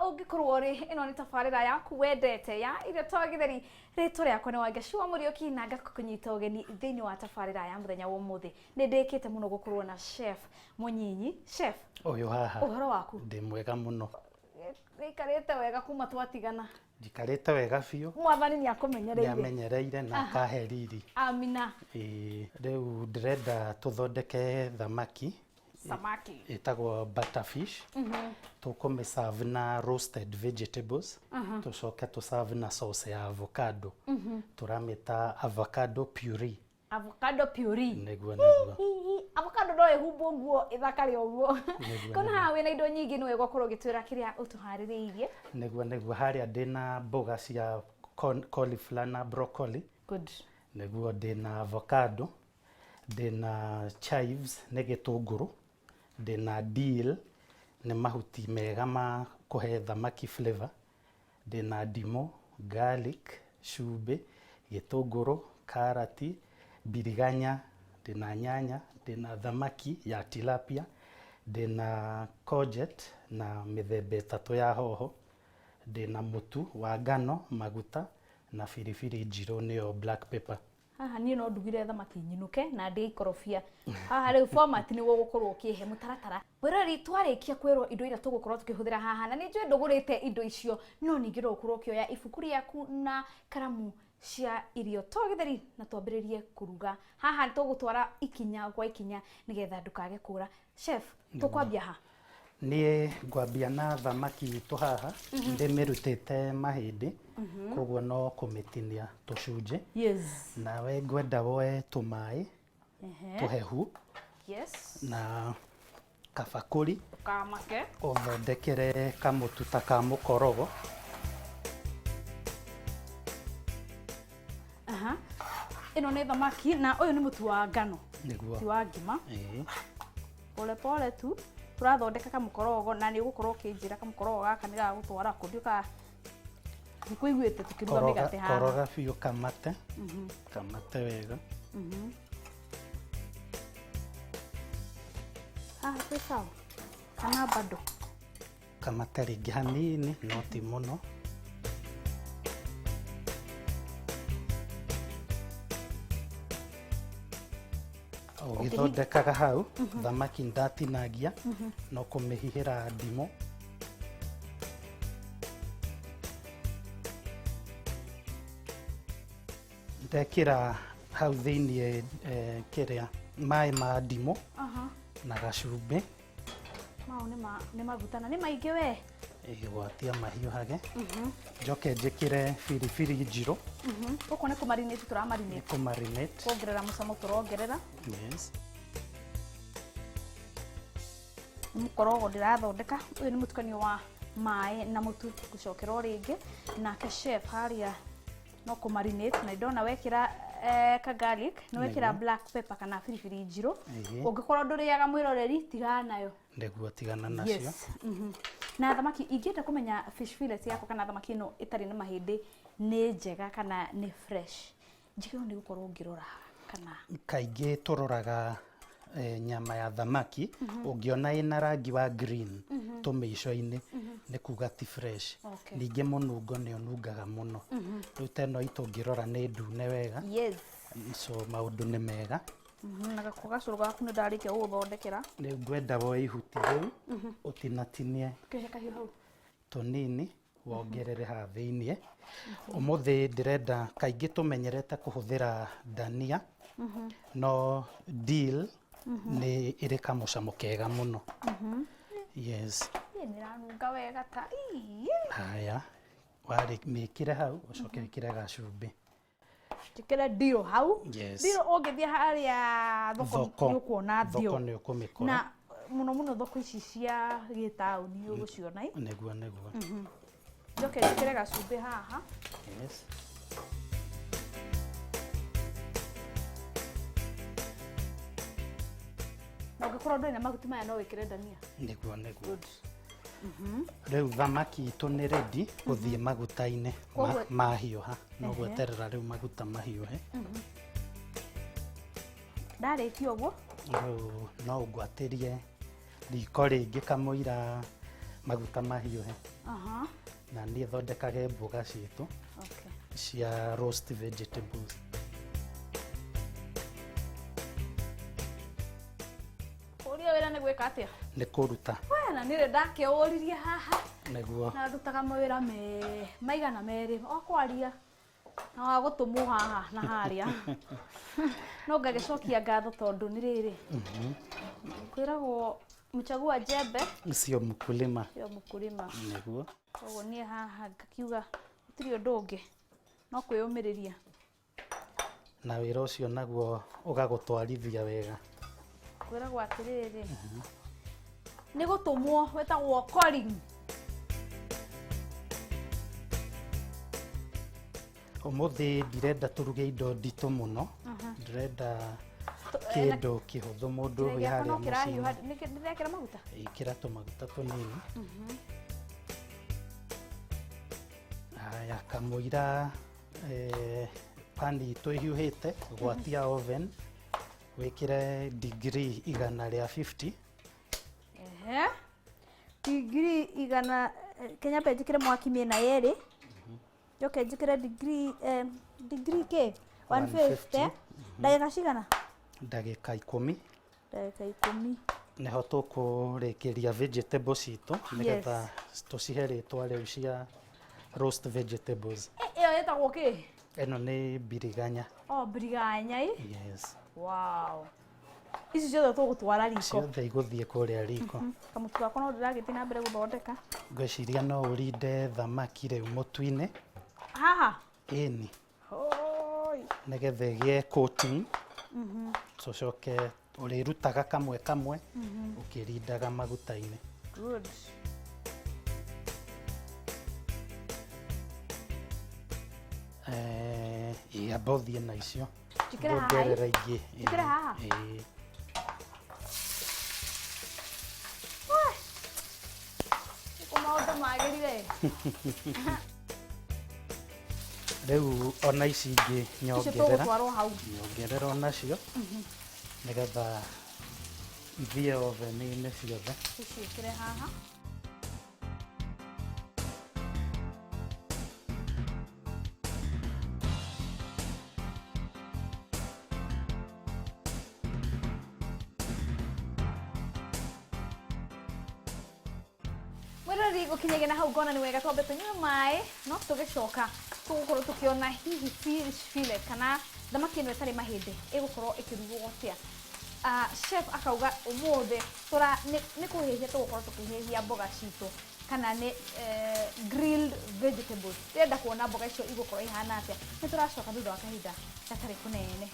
ũngĩkorwo rĩ ĩno nĩ tabarĩra yaku wendete ya irio to gĩtheri rĩtwa rĩakwa nĩ Wangeci wa Mũriũki na ngakũnyita ũgeni thĩinĩ wa tabarĩra ya mũthenya wa ũmũthĩ nĩ ndĩkĩte mũno gũkorwo na chef Mũnyinyi chef ũyũ haha ũhoro waku ndĩ mwega mũno ikarĩte wega kuma twatigana ndikarĩte wega biũ mwathani nĩ akũmenyereire nĩamenyereire na akahe riri amina rĩu ndĩrenda tũthondeke thamaki samaki ĩtagwo butterfish tũkũmĩserve na roasted vegetables tũcoke tũserve na sauce ya avocado tũramĩta avocado puree nĩguo avocado no ĩhumbwo nguo ĩthakare ũguo kana haha wĩna indo nyingĩ nĩ wega ũkorwo ũgĩtwĩra kĩrĩa ũtũharĩrĩirie nĩguo harĩa ndĩna mboga cia cauliflower na broccoli good nĩguo ndĩna avocado ndĩna chives nĩ gĩtũngũrũ ndĩna dill nĩ mahuti mega ma kũhe thamaki flavor ndĩna ndimũ garlic cumbĩ gĩtũngũrũ karati biriganya ndĩna nyanya ndĩna thamaki ya tilapia ndĩna courgette na mĩthemba ĩtatũ ya hoho ndĩna mũtu wa ngano maguta na biribiri njirũ nĩyo black pepper haha niĩ no ndugire thamaki nyinuke na ndĩ ikorobia haha rĩu format nĩ gũgũkorwo ũkĩhe mũtaratara wĩrori twarĩkia kwĩrwo indo iria tũgũkorwo tũkĩhũthĩra haha na nĩ njũĩ ndũgũrĩte indo icio no ningĩ no ũkorwo ũkĩoya ibuku rĩaku na karamu cia irio to gĩtheri na twambĩrĩrie kũruga haha tũgũtwara ikinya gwa ikinya nĩgetha ndũkage kũra chef tũkwambia ha niĩ ngwambia na thamaki itũ haha ndĩmĩrutĩte mahĩndĩ koguo no kũmĩtinia tũcunjĩ nawe ngwenda woe tũmaĩ tũhehu na kabakũri kamake ũthondekere kamũtu ta ka mũkorogo ĩno nĩ thamaki na ũyũ nĩ mũtu wa ngano nĩguo ti wa ngima pole pole tu tũrathondeka kamũkorogo na nĩ ũgũkorwo ũkĩnjĩra kamũkorogo gaka nĩ gagũtwara kũ ndiũka nĩkũiguĩte tũkĩruga mĩgate haha koroga biũ kamate kamate wega haha kwĩ sawa kana bado kamate rĩngĩ hanini no ti mũno ũgĩthondekaga hau thamaki ndatinagia no kũmĩhihĩra ndimũ ndekĩra hau thĩiniĩ kĩrĩa maĩ ma ndimũ na gacumbĩ mau nĩ maguta na nĩ maingĩ we gwatia mahiũhage njoke njĩkĩre biribiri njirũ gũkũ nĩ kũmarinate tũramarinate kũmarinate kuongerera mũcamo tũrongerera mũkorogo ndĩrathondeka ũyũ nĩ mũtukanio wa maĩ na mũtu gũcokerwo rĩngĩ nake chef harĩa no kũmarinate na ndona wekĩra ka garlic no wekĩra black pepper kana biribiri njirũ ũngĩkorwo ndũrĩaga mwĩroreri tigana nayo nĩguo tigana nacio na thamaki ingĩenda kũmenya fish fillet yako kana thamaki ĩno ĩtarĩ na mahĩndĩ nĩ njega kana nĩ fresh njĩkĩrwo nĩ gũkorwo ngĩrora kana kaingĩ tũroraga nyama ya thamaki ũngĩona ĩna rangi wa green tũmĩico-inĩ nĩ kuga ti fresh ningĩ mũnungo nĩ ũnungaga mũno rĩu teno itũngĩrora nĩ ndune wega so maũndũ nĩ mega na gacũrũ gaku nĩ ndarĩkia gũthondekera rĩu ngwenda woe ihuti rĩu ũtinatinie tũnini wongerere haha thĩiniĩ ũmũthĩ ndĩrenda kaingĩ tũmenyerete kũhũthĩra dania no dill nĩ ĩrĩ kamũcamo kega mũno nĩranunga wega ta haya warĩmĩkĩre hau ũcoke wĩkĩre gacumbĩ njĩkĩre dill hau dill ũngĩthiĩ harĩa thoko nĩũkuona dill na mũno thoko ici cia gĩtaũni ũgũciona nĩguo njoke njĩkĩre gacumbĩ haha na ũngĩkorwo ndũrĩ na mahuti maya no wĩkĩre dania nĩguo rĩu thamaki itũ nĩ ready gũthiĩ maguta-inĩ mahiũha no gweterera rĩu maguta mahiũhe ndarĩkia ũguo no ũngwatĩrie riko rĩngĩ kamũira maguta mahiũhe Aha. na niĩ thondekage mboga citũ Okay. cia roast vegetables. Ũria wĩra nĩ gwĩka atĩa? Nĩ kũruta Wena nĩrĩ ndakĩũririe haha nĩguo na ndutaga mawĩra maigana merĩ o kwaria na wa gũtũmwo haha na harĩa no ngagĩcokia ngatho tondũ nĩ rĩrĩ kwĩragwo mchagua jembe sio mkulima sio mkulima nĩguo koguo niĩ haha ngakiuga gũtirĩ ũndũ ũngĩ no kwĩyũmĩrĩria na wĩra ũcio naguo ũgagũtwarithia wega. kwĩragwo atĩrĩrĩ nĩ gũtũmwo wĩtagwo calling. Ũmũthĩ ndirenda tũruge indo nditũ mũno, ndĩrenda kĩndũ kĩhũthũ mũndũ wĩ harĩa mũciĩ. Nĩndĩrekĩra maguta? Ĩkĩra tũmaguta tũnini. Haya, kamũira pani itũ ĩhiũhĩte, gwatia oven, wĩkĩre degree 150. Ehe. Degree 100 Kenya pe njĩkĩre mwaki mĩena yerĩ. Njoke njĩkĩre degree kĩ? 150. Ndagĩka cigana? Ndagĩka 10. Ndagĩka 10. Nĩho tũkũrĩkĩria vegetables citũ nĩgetha tũcihe rĩtwa rĩu cia roast vegetables. Ĩyo ĩtagwo kĩ? Ĩno nĩ biriganya. Oh, biriganya ĩ? Yes. Wow. Ici ciothe tũgũtwara riko. Ciothe igũthiĩ kũrĩa riko. Kamutu gako no ndĩragĩthiĩ na mbere gũthondeka. Ngwĩciria no ũrinde thamaki rĩu mũtu-inĩ. Haha? Ĩni. Hoi. Nĩgetha ĩgĩe coating. Tũcoke ũrĩrutaga kamwe kamwe ũkĩrindaga maguta-inĩ. Good. Amba ũthiĩ na icio. Njĩkĩre haha? Ngongerera ingĩ. Njĩkĩre haha? Maũndũ magĩrire. Rĩu ona ici ingĩ nyongerera. Icio tũgũtwarwo hau. Nyongerera onacio nĩgetha ithiĩ oven-inĩ ciothe. Tũciĩkĩre haha. Mwĩrori gũkinyagia na hau ngona nĩ wega twambe tũnyue maĩ no tũgĩcoka tũgũkorwo tũkĩona hihi fish fillet kana thamaki ĩno ĩtarĩ mahĩndĩ ĩgũkorwo ĩkĩrugwo atĩa. Chef akauga ũmũthĩ nĩ kũhĩhia tũgũkorwo tũkĩhĩhia mboga citũ kana nĩ grilled vegetables. Ndĩrenda kuona mboga icio igũkorwo ihana atĩa. Nĩ tũracoka thutha wa kahinda gatarĩ kũnene.